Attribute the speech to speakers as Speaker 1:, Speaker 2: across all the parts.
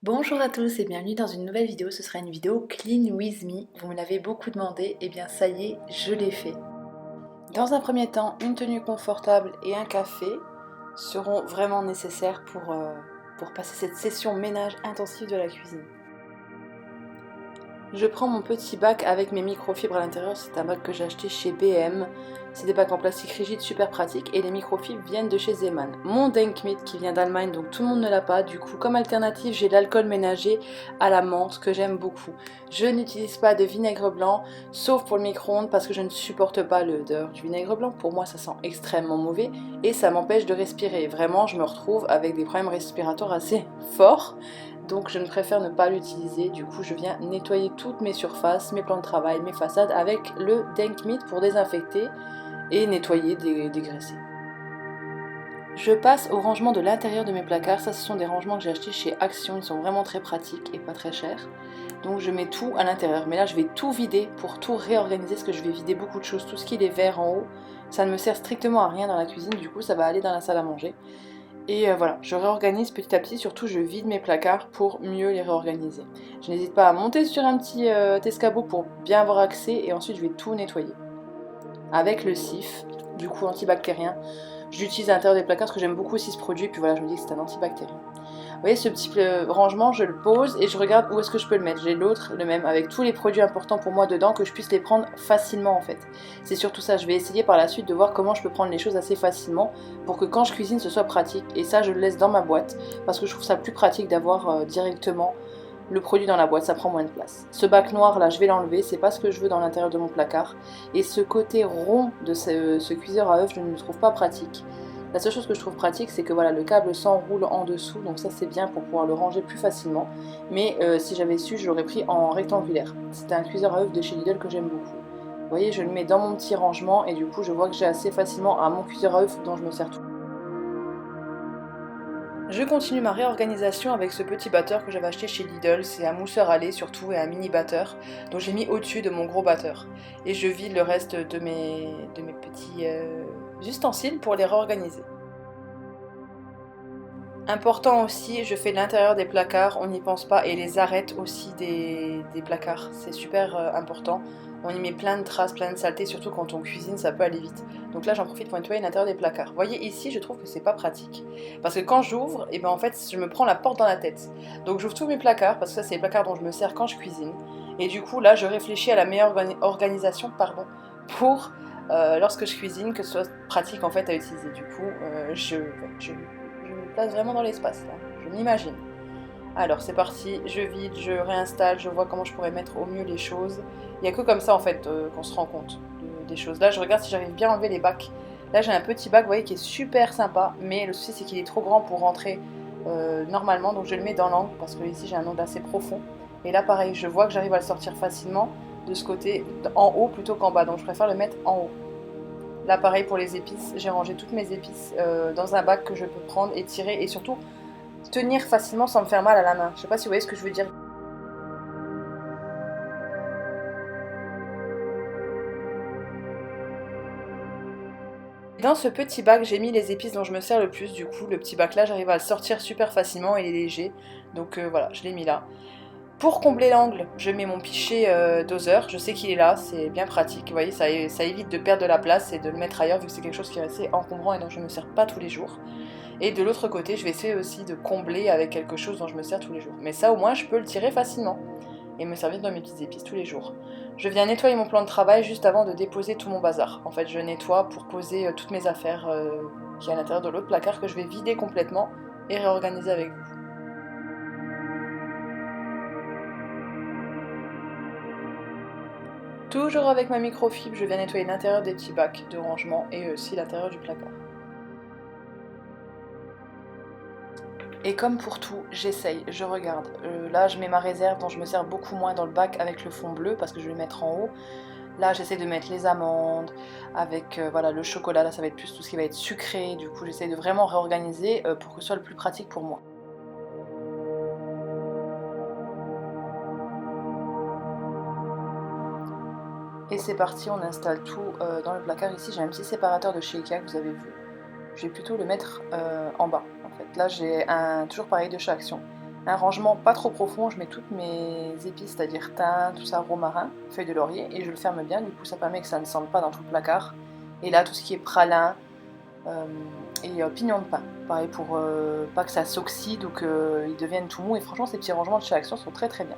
Speaker 1: Bonjour à tous et bienvenue dans une nouvelle vidéo, ce sera une vidéo Clean With Me. Vous me l'avez beaucoup demandé, et bien ça y est, je l'ai fait. Dans un premier temps, une tenue confortable et un café seront vraiment nécessaires pour passer cette session ménage intensive de la cuisine. Je prends mon petit bac avec mes microfibres à l'intérieur, c'est un bac que j'ai acheté chez BM. C'est des bacs en plastique rigide super pratiques et les microfibres viennent de chez Zeman. Mon Denkmit qui vient d'Allemagne, donc tout le monde ne l'a pas, du coup comme alternative j'ai l'alcool ménager à la menthe que j'aime beaucoup. Je n'utilise pas de vinaigre blanc, sauf pour le micro-ondes parce que je ne supporte pas l'odeur du vinaigre blanc. Pour moi ça sent extrêmement mauvais et ça m'empêche de respirer. Vraiment je me retrouve avec des problèmes respiratoires assez forts. Donc je ne préfère ne pas l'utiliser, du coup je viens nettoyer toutes mes surfaces, mes plans de travail, mes façades avec le Denkmit pour désinfecter et nettoyer, dégraisser. Je passe au rangement de l'intérieur de mes placards, ça ce sont des rangements que j'ai achetés chez Action, ils sont vraiment très pratiques et pas très chers. Donc je mets tout à l'intérieur, mais là je vais tout vider pour tout réorganiser parce que je vais vider beaucoup de choses, tout ce qui est vert en haut, ça ne me sert strictement à rien dans la cuisine, du coup ça va aller dans la salle à manger. Et voilà, je réorganise petit à petit, surtout je vide mes placards pour mieux les réorganiser. Je n'hésite pas à monter sur un petit escabeau pour bien avoir accès et ensuite je vais tout nettoyer. Avec le Cif, du coup antibactérien, je l'utilise à l'intérieur des placards parce que j'aime beaucoup aussi ce produit, puis voilà, je me dis que c'est un antibactérien. Vous voyez ce petit rangement, je le pose et je regarde où est-ce que je peux le mettre. J'ai l'autre, le même, avec tous les produits importants pour moi dedans, que je puisse les prendre facilement en fait. C'est surtout ça, je vais essayer par la suite de voir comment je peux prendre les choses assez facilement pour que quand je cuisine ce soit pratique. Et ça je le laisse dans ma boîte parce que je trouve ça plus pratique d'avoir directement le produit dans la boîte, ça prend moins de place. Ce bac noir là, je vais l'enlever, c'est pas ce que je veux dans l'intérieur de mon placard. Et ce côté rond de ce cuiseur à œufs, je ne le trouve pas pratique. La seule chose que je trouve pratique, c'est que voilà, le câble s'enroule en dessous, donc ça c'est bien pour pouvoir le ranger plus facilement. Mais si j'avais su, je l'aurais pris en rectangulaire. C'était un cuiseur à œufs de chez Lidl que j'aime beaucoup. Vous voyez, je le mets dans mon petit rangement et du coup je vois que j'ai assez facilement à mon cuiseur à œufs dont je me sers tout. Je continue ma réorganisation avec ce petit batteur que j'avais acheté chez Lidl, c'est un mousseur à lait surtout et un mini batteur dont j'ai mis au-dessus de mon gros batteur. Et je vide le reste de mes petits ustensiles pour les réorganiser. Important aussi, je fais l'intérieur des placards, on n'y pense pas, et les arêtes aussi des placards, c'est super important. On y met plein de traces, plein de saletés, surtout quand on cuisine, ça peut aller vite. Donc là, j'en profite pour nettoyer l'intérieur des placards. Vous voyez, ici, je trouve que c'est pas pratique. Parce que quand j'ouvre, et ben en fait, je me prends la porte dans la tête. Donc j'ouvre tous mes placards, parce que ça, c'est les placards dont je me sers quand je cuisine. Et du coup, là, je réfléchis à la meilleure organisation, pour lorsque je cuisine, que ce soit pratique en fait à utiliser. Du coup, je me place vraiment dans l'espace là, je m'imagine. Alors c'est parti, je vide, je réinstalle, je vois comment je pourrais mettre au mieux les choses. Il n'y a que comme ça en fait qu'on se rend compte des choses. Là je regarde si j'arrive bien à enlever les bacs. Là j'ai un petit bac, vous voyez, qui est super sympa, mais le souci c'est qu'il est trop grand pour rentrer normalement, donc je le mets dans l'angle parce que ici j'ai un angle assez profond. Et là pareil, je vois que j'arrive à le sortir facilement de ce côté en haut plutôt qu'en bas, donc je préfère le mettre en haut. Là, pareil pour les épices, j'ai rangé toutes mes épices dans un bac que je peux prendre et tirer et surtout tenir facilement sans me faire mal à la main. Je sais pas si vous voyez ce que je veux dire. Dans ce petit bac, j'ai mis les épices dont je me sers le plus. Du coup, le petit bac là, j'arrive à le sortir super facilement, il est léger. Donc voilà, je l'ai mis là. Pour combler l'angle, je mets mon pichet doseur. Je sais qu'il est là, c'est bien pratique. Vous voyez, ça évite de perdre de la place et de le mettre ailleurs vu que c'est quelque chose qui est assez encombrant et dont je ne me sers pas tous les jours. Et de l'autre côté, je vais essayer aussi de combler avec quelque chose dont je me sers tous les jours. Mais ça, au moins, je peux le tirer facilement et me servir dans mes petites épices tous les jours. Je viens nettoyer mon plan de travail juste avant de déposer tout mon bazar. En fait, je nettoie pour poser toutes mes affaires qui est à l'intérieur de l'autre placard que je vais vider complètement et réorganiser avec vous. Toujours avec ma microfibre, je viens nettoyer l'intérieur des petits bacs de rangement et aussi l'intérieur du placard. Et comme pour tout, j'essaye, je regarde. Là, je mets ma réserve dont je me sers beaucoup moins dans le bac avec le fond bleu parce que je vais le mettre en haut. Là, j'essaie de mettre les amandes avec voilà, le chocolat. Là, ça va être plus tout ce qui va être sucré. Du coup, j'essaie de vraiment réorganiser pour que ce soit le plus pratique pour moi. Et c'est parti, on installe tout dans le placard. Ici, j'ai un petit séparateur de chez Ikea que vous avez vu. Je vais plutôt le mettre en bas en fait. Là j'ai un toujours pareil de chez Action. Un rangement pas trop profond, je mets toutes mes épices, c'est-à-dire thym, tout ça, romarin, feuilles de laurier, et je le ferme bien, du coup ça permet que ça ne sente pas dans tout le placard. Et là, tout ce qui est pralin euh, et pignon de pain, pareil pour pas que ça s'oxyde ou qu'ils deviennent tout mous, et franchement ces petits rangements de chez Action sont très très bien.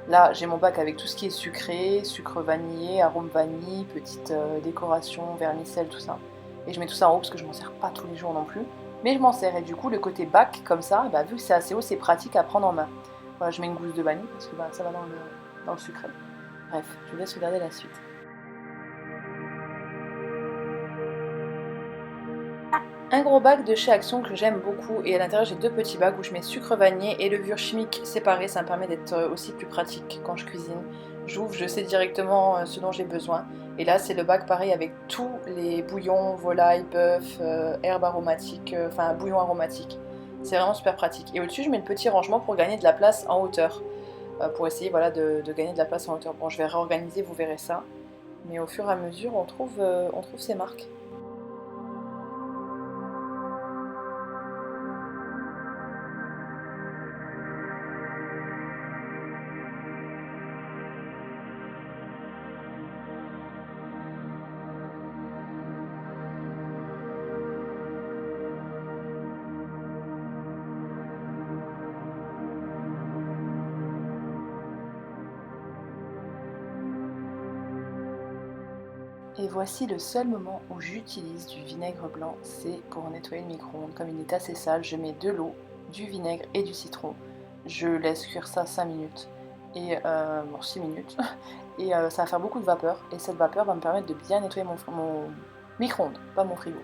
Speaker 1: Là, j'ai mon bac avec tout ce qui est sucré, sucre vanillé, arôme vanille, petite décoration, vermicelle, tout ça. Et je mets tout ça en haut parce que je m'en sers pas tous les jours non plus. Mais je m'en sers et du coup, le côté bac comme ça, bah, vu que c'est assez haut, c'est pratique à prendre en main. Voilà, je mets une gousse de vanille parce que bah, ça va dans le sucré. Bref, je vous laisse regarder la suite. Un gros bac de chez Action que j'aime beaucoup et à l'intérieur j'ai deux petits bacs où je mets sucre vanillé et levure chimique séparée, ça me permet d'être aussi plus pratique quand je cuisine. J'ouvre, je sais directement ce dont j'ai besoin et là c'est le bac pareil avec tous les bouillons, volaille, bœuf, herbes aromatiques, enfin bouillon aromatique. C'est vraiment super pratique. Et au-dessus je mets le petit rangement pour gagner de la place en hauteur, pour essayer voilà, de gagner de la place en hauteur. Bon je vais réorganiser, vous verrez ça, mais au fur et à mesure on trouve ces marques. Et voici le seul moment où j'utilise du vinaigre blanc, c'est pour nettoyer le micro-ondes. Comme il est assez sale, je mets de l'eau, du vinaigre et du citron. Je laisse cuire ça 5 minutes, et bon 6 minutes, et ça va faire beaucoup de vapeur. Et cette vapeur va me permettre de bien nettoyer mon micro-ondes, pas mon frigo.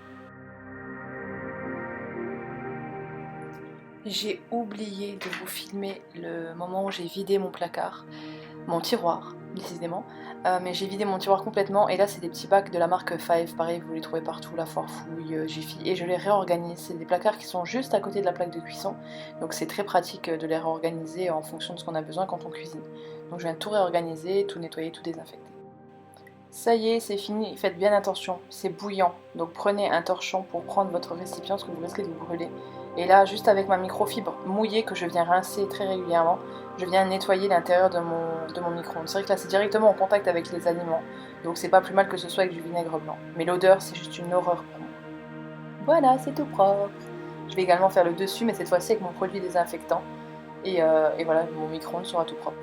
Speaker 1: J'ai oublié de vous filmer le moment où j'ai vidé mon placard. Mon tiroir, décidément. Mais j'ai vidé mon tiroir complètement et là c'est des petits bacs de la marque Five, pareil vous les trouvez partout, la Foire Fouille, Jiffy, et je les réorganise. C'est des placards qui sont juste à côté de la plaque de cuisson, donc c'est très pratique de les réorganiser en fonction de ce qu'on a besoin quand on cuisine. Donc je viens de tout réorganiser, tout nettoyer, tout désinfecter. Ça y est, c'est fini, faites bien attention, c'est bouillant, donc prenez un torchon pour prendre votre récipient parce que vous risquez de vous brûler. Et là, juste avec ma microfibre mouillée que je viens rincer très régulièrement, je viens nettoyer l'intérieur de mon micro-ondes. C'est vrai que là, c'est directement en contact avec les aliments, donc c'est pas plus mal que ce soit avec du vinaigre blanc. Mais l'odeur, c'est juste une horreur pour moi. Voilà, c'est tout propre. Je vais également faire le dessus, mais cette fois-ci avec mon produit désinfectant. Et voilà, mon micro-ondes sera tout propre.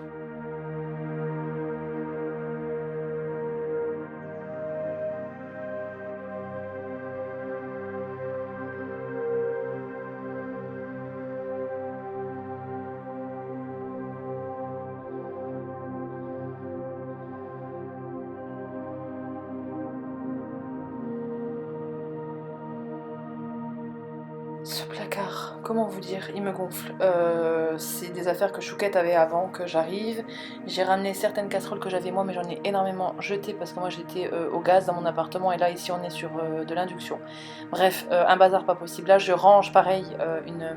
Speaker 1: Ce placard, comment vous dire, il me gonfle. C'est des affaires que Chouquette avait avant que j'arrive. J'ai ramené certaines casseroles que j'avais moi, mais j'en ai énormément jeté parce que moi j'étais au gaz dans mon appartement et là ici on est sur de l'induction. Bref, un bazar pas possible. Là je range pareil une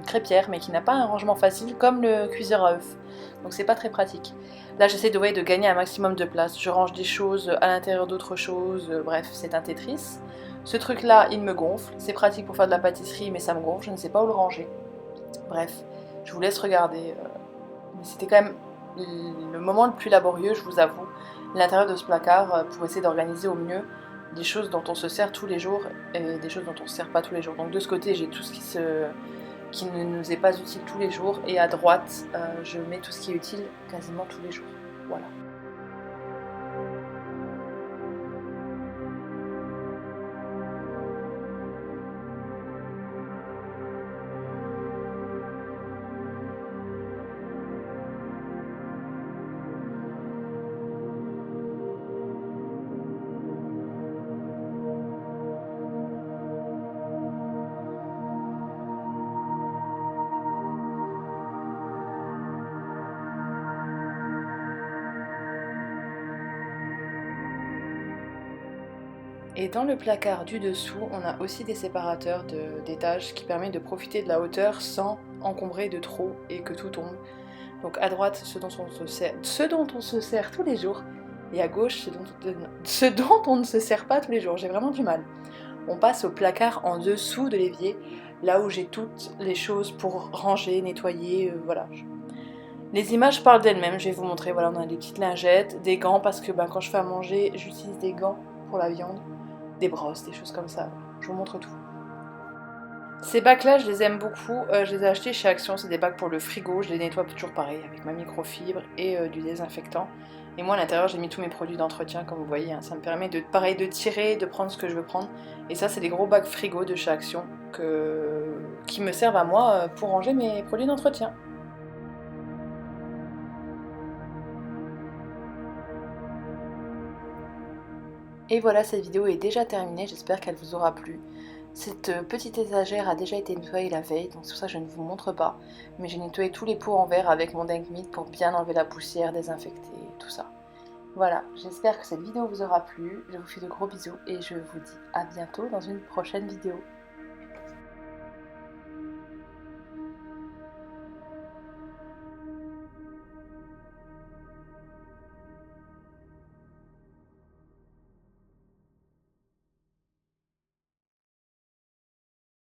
Speaker 1: crêpière mais qui n'a pas un rangement facile comme le cuiseur à œufs. Donc c'est pas très pratique. Là j'essaie de gagner un maximum de place. Je range des choses à l'intérieur d'autres choses. Bref, c'est un Tetris. Ce truc là il me gonfle, c'est pratique pour faire de la pâtisserie mais ça me gonfle, je ne sais pas où le ranger. Bref, je vous laisse regarder. Mais c'était quand même le moment le plus laborieux, je vous avoue, l'intérieur de ce placard pour essayer d'organiser au mieux des choses dont on se sert tous les jours et des choses dont on ne se sert pas tous les jours. Donc de ce côté j'ai tout ce qui ne nous est pas utile tous les jours et à droite je mets tout ce qui est utile quasiment tous les jours. Voilà. Et dans le placard du dessous, on a aussi des séparateurs d'étages qui permettent de profiter de la hauteur sans encombrer de trop et que tout tombe. Donc à droite, ce dont on se sert tous les jours, et à gauche, ce dont on ne se sert pas tous les jours. J'ai vraiment du mal. On passe au placard en dessous de l'évier. là où j'ai toutes les choses pour ranger, nettoyer, voilà. Les images parlent d'elles-mêmes, je vais vous montrer, voilà, on a des petites lingettes, des gants, parce que quand je fais à manger, j'utilise des gants pour la viande, des brosses, des choses comme ça, je vous montre tout. Ces bacs-là, je les aime beaucoup, je les ai achetés chez Action, c'est des bacs pour le frigo, je les nettoie toujours pareil, avec ma microfibre et du désinfectant. Et moi à l'intérieur j'ai mis tous mes produits d'entretien comme vous voyez, hein. Ça me permet de tirer, de prendre ce que je veux prendre. Et ça c'est des gros bacs frigo de chez Action qui me servent à moi pour ranger mes produits d'entretien. Et voilà, cette vidéo est déjà terminée, j'espère qu'elle vous aura plu. Cette petite étagère a déjà été nettoyée la veille, donc c'est pour ça que je ne vous montre pas. Mais j'ai nettoyé tous les pots en verre avec mon Denkmeat pour bien enlever la poussière, désinfecter, tout ça. Voilà, j'espère que cette vidéo vous aura plu, je vous fais de gros bisous et je vous dis à bientôt dans une prochaine vidéo.